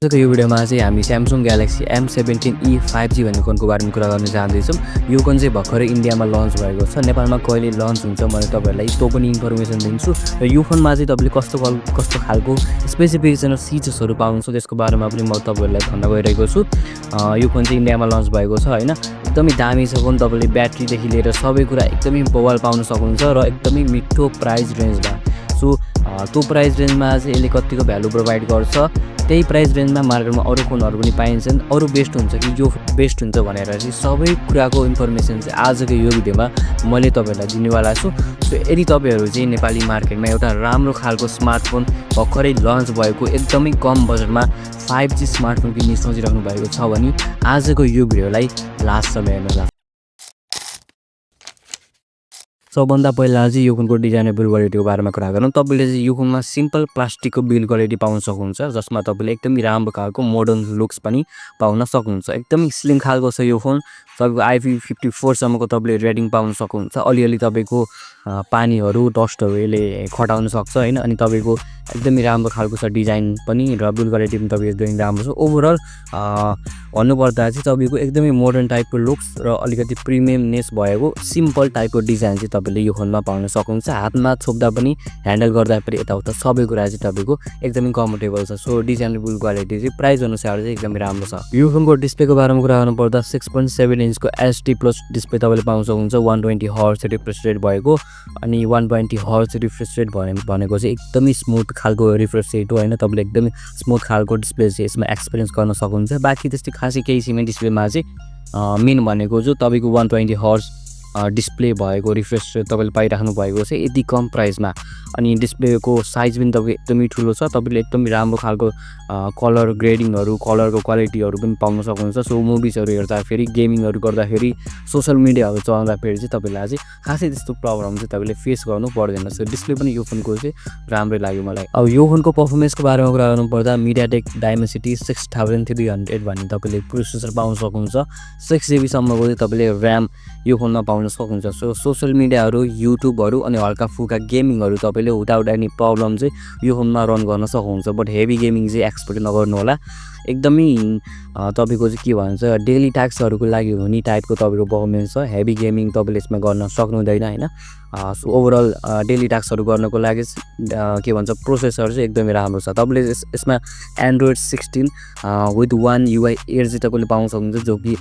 आजको यो भिडियोमा चाहिँ हामी Samsung Galaxy M17e 5G भन्ने फोनको बारेमा कुरा गर्न जाँदैछौँ। यो फोन चाहिँ भर्खरै इन्डियामा लन्च भएको छ। नेपालमा कहिले लन्च हुन्छ मैले तपाईहरुलाई त्यो पनि इन्फर्मेसन दिन्छु र यो फोनमा चाहिँ तपाईले कस्तो खालको स्पेसिफिकेसन र फिचर्सहरु पाउनुहुन्छ त्यसको बारेमा पनि म तपाईहरुलाई भन्न गइरहेको छु। यो फोन चाहिँ इन्डियामा लन्च भएको छ हैन। एकदमै दामी छ फोन। तपाईले ब्याट्री देखि लिएर सबै कुरा एकदमै बवाल पाउन सक्नुहुन्छ र एकदमै मिठो प्राइस रेन्जमा। सो त्यो प्राइस रेन्जमा चाहिँ यसले कतिको भ्यालु प्रोभाइड गर्छ त्यही प्राइस रेन्जमा मार्केटमा अरू फोनहरु पनि पाइन्छन्। अरू बेस्ट हुन्छ कि यो बेस्ट हुन्छ भनेर चाहिँ सबै कुराको इन्फर्मेसन चाहिँ आजको यो भिडियोमा मैले तपाईहरुलाई दिनेवाला छु। सो यदि तपाईहरु चाहिँ नेपाली मार्केटमा एउटा राम्रो खालको स्मार्टफोन भर्खरै लन्च भएको एकदमै कम बजेटमा 5G स्मार्टफोन किन्ने सोचिराख्नु भएको छ भने आजको यो भिडियोलाई लास्टसम्म हेर्नुहोला। सबभन्दा पहिला चाहिँ यो फोनको डिजाइन र बिल्ड क्वालिटीको बारेमा कुरा गरौँ। तपाईले चाहिँ यो फोनमा सिम्पल प्लास्टिकको बिल्ड क्वालिटी पाउन सक्नुहुन्छ जसमा तपाईले एकदमै राम्रो खालको मोडर्न लुक्स पनि पाउन सक्नुहुन्छ। एकदमै स्लिम खालको छ यो फोन। तपाईको IP54 सम्मको तपाईले रेटिङ पाउन सक्नुहुन्छ। अलिअलि तपाईको पानीहरु डस्टहरु यसले खटाउन सक्छ हैन। अनि तपाईको एकदमै राम्रो खालको छ डिजाइन पनि र बिल्ड क्वालिटी पनि तपाईको एकदमै राम्रो छ। ओभरअल भन्नुपर्दा चाहिँ तपाईको एकदमै मोडर्न टाइपको लुक्स र अलिकति प्रिमियमनेस भएको सिम्पल टाइपको डिजाइन चाहिँ तपाईले यो फोनमा पाउन सक्नुहुन्छ। हातमा छोप्दा पनि ह्यान्डल गर्दा पनि यताउता सबै कुरा चाहिँ तपाईको एकदमै कम्फर्टेबल छ। सो डिजाइन र बिल्ड क्वालिटी चाहिँ प्राइस अनुसार चाहिँ एकदमै राम्रो छ। यो फोनको डिस्प्लेको बारेमा कुरा गर्नु पर्दा 6.7 इन्चको HD+ डिस्प्ले तपाईले पाउन सक्नुहुन्छ। 120 हर्ट्ज रिफ्रेश रेट भएको अनि 120 हर्ट्ज रिफ्रेश रेट भनेको चाहिँ एकदमै स्मुथ खालको रिफ्रेश रेट हो हैन। तपाईले एकदमै स्मुथ खालको डिस्प्ले चाहिँ यसमा एक्सपिरियन्स गर्न सक्नुहुन्छ। बाकी त्यस्तै खासै केही छैन डिस्प्लेमा चाहिँ। मेन भनेको जो तपाईको 120 हर्ट्ज डिस्प्ले भएको रिफ्रेश रेट तपाईले पाइराख्नु भएको छ यति कम प्राइसमा। अनि डिस्प्लेको साइज पनि तपाईको एकदमै ठुलो छ। तपाईले एकदमै राम्रो खालको कलर ग्रेडिङहरु कलरको क्वालिटीहरु पनि पाउन सक्नुहुन्छ। सो मुभिजहरु हेर्दा फेरि गेमिङहरु गर्दाखेरि सोशल मिडियाहरु चलाउँदा फेरि चाहिँ तपाईलाई चाहिँ खासै त्यस्तो प्रब्लम चाहिँ तपाईले फेस गर्नु पर्दैन। सो डिस्प्ले पनि यो फोनको चाहिँ राम्रै लाग्यो मलाई। अब यो फोनको परफर्मेन्सको बारेमा कुरा गर्नु पर्दा MediaTek Dimensity 6300 भन्ने तपाईले प्रोसेसर पाउन सक्नुहुन्छ। 6GB सम्मको चाहिँ तपाईले RAM यो फोनमा पाउन सक्नुहुन्छ। सो सोशल मिडियाहरु युट्युबहरु अनि हल्का फुल्का गेमिङहरु तपाईले विदाउट एनी प्रब्लम चाहिँ यो फोनमा रन गर्न सक्नुहुन्छ। बट हेभी गेमिङ चाहिँ एक्सपेक्ट नगर्नु होला। एकदमै तपाईको चाहिँ के भन्छ डेली टास्कहरुको लागि हुने टाइपको तपाईको परफर्मेन्स छ। हेभी गेमिङ तपाईले यसमा गर्न सक्नुहुँदैन हैन। सो ओभरअल डेली टास्कहरु गर्नको लागि के भन्छ प्रोसेसर चाहिँ एकदमै राम्रो छ। तपाईले यसमा Android 16 विथ 1 UI 8 चाहिँ तपाईले पाउन सक्नुहुन्छ जो कि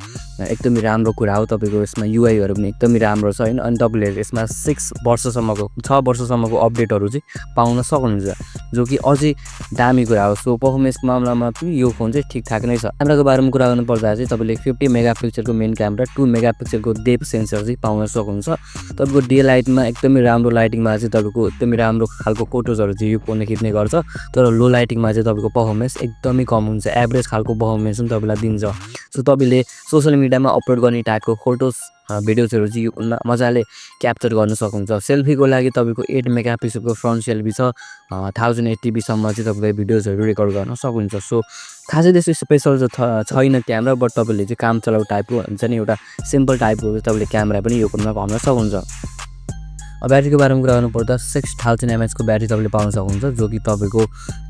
एकदमै राम्रो कुरा हो। तपाईको यसमा UI हरु पनि एकदमै राम्रो छ हैन। अनि तपाईले यसमा 6 वर्षसम्मको अपडेटहरु चाहिँ पाउन सक्नुहुन्छ जो कि अझै दामी कुरा हो। सो परफर्मेन्सको मामलामा पनि यो फोन चाहिँ ठीकठाक नै छ। क्यामेराको बारेमा कुरा गर्नु पर्दा चाहिँ तपाईले 50 मेगापिक्सलको मेन क्यामेरा 2 मेगापिक्सलको डेप्थ सेन्सर चाहिँ पाउन सक्नुहुन्छ। तपाईको डे लाइटमा एकदमै राम्रो लाइटिङमा चाहिँ तपाईको एकदमै राम्रो खालको फोटोजहरु चाहिँ यो फोनले खिच्ने गर्छ। तर लो लाइटिङमा चाहिँ तपाईको परफर्मेन्स एकदमै कम हुन्छ। एभरेज खालको परफर्मेन्स पनि तपाईलाई दिन्छ। सो तपाईले सोशल मिडियामा अपलोड गर्ने टाइपको फोटोज भिडियोजहरु चाहिँ यो फोनमा मजाले क्याप्चर गर्न सक्नुहुन्छ। सेल्फीको लागि तपाईको 8 मेगापिक्सलको फ्रन्ट सेल्फी छ। 1080p सम्म चाहिँ तपाईले भिडियोजहरु रेकर्ड गर्न सक्नुहुन्छ। सो खासै त्यस्तो स्पेशल छैन क्यामेरा बट तपाईले चाहिँ काम चलाउ टाइपको हुन्छ नि एउटा सिम्पल टाइपको तपाईले क्यामेरा पनि यो फोनमा पाउन सक्नुहुन्छ। ब्याट्रीको बारेमा कुरा गर्नु पर्दा 6000 mAh को ब्याट्री तपाईले पाउन सक्नुहुन्छ जो कि तपाईको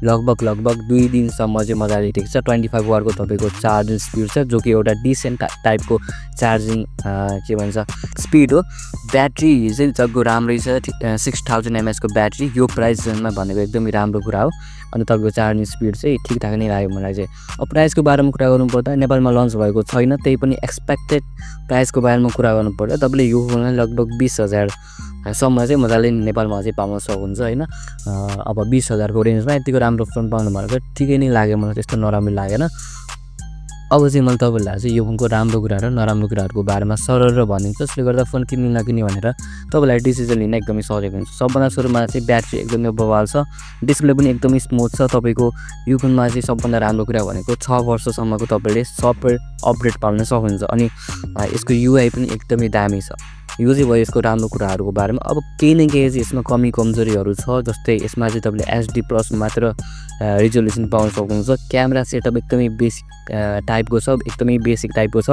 लगभग 2 दिनसम्म चाहिँ मजाले टिक्छ। 25 वाट को तपाईको चार्जिङ स्पिड छ जो कि एउटा डिसेन्ट टाइपको चार्जिङ के भन्छ स्पिड हो। ब्याट्री चाहिँ तपाईको राम्रै छ। 6000 mAh को ब्याट्री यो प्राइस रेन्जमा भनेको एकदमै राम्रो कुरा हो। अनि तपाईको चार्जिङ स्पिड चाहिँ ठीकठाक नै लाग्यो मलाई चाहिँ। अब प्राइसको बारेमा कुरा गर्नु पर्दा नेपालमा लन्च भएको छैन त्यही पनि एक्सपेक्टेड प्राइसको बारेमा कुरा गर्नु पर्दा तपाईले यो फोनलाई लगभग 20000 सम्म चाहिँ मजाले नेपालमा चाहिँ पाउन सक्नुहुन्छ हैन। अब 20000 को रेन्जमा यतिको राम्रो फोन पाउनु भनेको ठिकै नै लाग्यो मलाई। त्यस्तो नराम्रो लागेन। अब चाहिँ मैले तपाईलाई चाहिँ यो फोनको राम्रो कुरा र नराम्रो कुराहरुको बारेमा सरल र भनिन्छ। त्यसले गर्दा फोन किन्ने नकिन्ने भनेर तपाईलाई डिसिजन लिन एकदमै सजिलो हुन्छ। सबभन्दा सुरुमा चाहिँ ब्याट्री एकदमै बवाल छ। डिस्प्ले पनि एकदमै स्मुथ छ। तपाईको यो फोनमा चाहिँ सबभन्दा राम्रो कुरा भनेको 6 वर्षसम्मको तपाईले सफ्टवेयर अपडेट पाउन सक्नुहुन्छ। अनि यसको UI पनि एकदमै दामी छ। यो चाहिँ भयो यसको राम्रो कुराहरुको बारेमा। अब केही न केही चाहिँ यसमा कमी कमजोरीहरु छ। जस्तै यसमा चाहिँ तपाईले HD+ मात्र रिजोल्युसन पाउन सक्नुहुन्छ। क्यामेरा सेटअप एकदमै बेसिक टाइपको छ। एकदमै बेसिक टाइपको छ।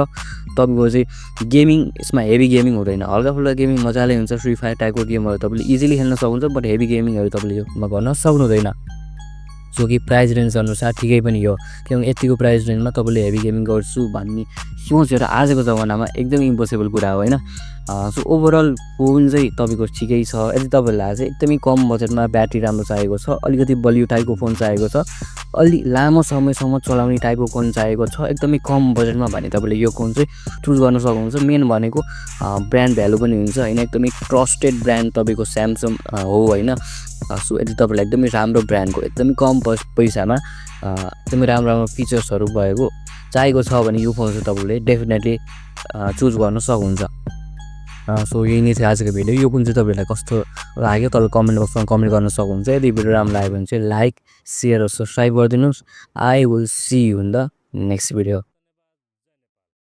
तपाईको चाहिँ गेमिङ यसमा हेभी गेमिङ हुँदैन। हल्का फुल्का गेमिङ मजाले हुन्छ। फ्री फायर टाइपको गेमहरु तपाईले इजिली खेल्न सक्नुहुन्छ बट हेभी गेमिङहरु तपाईले यसमा गर्न सक्नुहुँदैन। जो कि प्राइस रेन्ज अनुसार ठिकै पनि हो। किनकि यतिको प्राइस रेन्जमा तपाईँले हेभी गेमिङ गर्छु भन्ने सोचेर आजको जमानामा एकदम इम्पोसिबल कुरा हो होइन। सो ओभरअल फोन चाहिँ तपाईँको ठिकै छ। यदि तपाईँहरूलाई चाहिँ एकदमै कम बजेटमा ब्याट्री राम्रो चाहिएको छ, अलिकति बलियो टाइपको फोन चाहिएको छ, अलि लामो समयसम्म चलाउने टाइपको फोन चाहिएको छ एकदमै कम बजेटमा भने तपाईँले यो फोन चाहिँ चुज गर्न सक्नुहुन्छ। मेन भनेको ब्रान्ड भ्यालु पनि हुन्छ होइन, एकदमै ट्रस्टेड ब्रान्ड तपाईँको स्यामसङ हो होइन। सो यदि तपाईँलाई एकदमै राम्रो ब्रान्डको एकदमै कम पैसामा एकदमै राम्रो फिचर्सहरू भएको चाहिएको छ भने यो फोन चाहिँ तपाईँले डेफिनेटली चुज गर्न सक्नुहुन्छ। सो यही नै थियो आजको भिडियो। यो फोन चाहिँ तपाईँहरूलाई कस्तो लाग्यो तपाईँ कमेन्ट बक्समा कमेन्ट गर्न सक्नुहुन्छ। यदि भिडियो राम्रो लाग्यो भने चाहिँ लाइक, सेयर र सब्सक्राइब गरिदिनुहोस्। I will see you in the next video.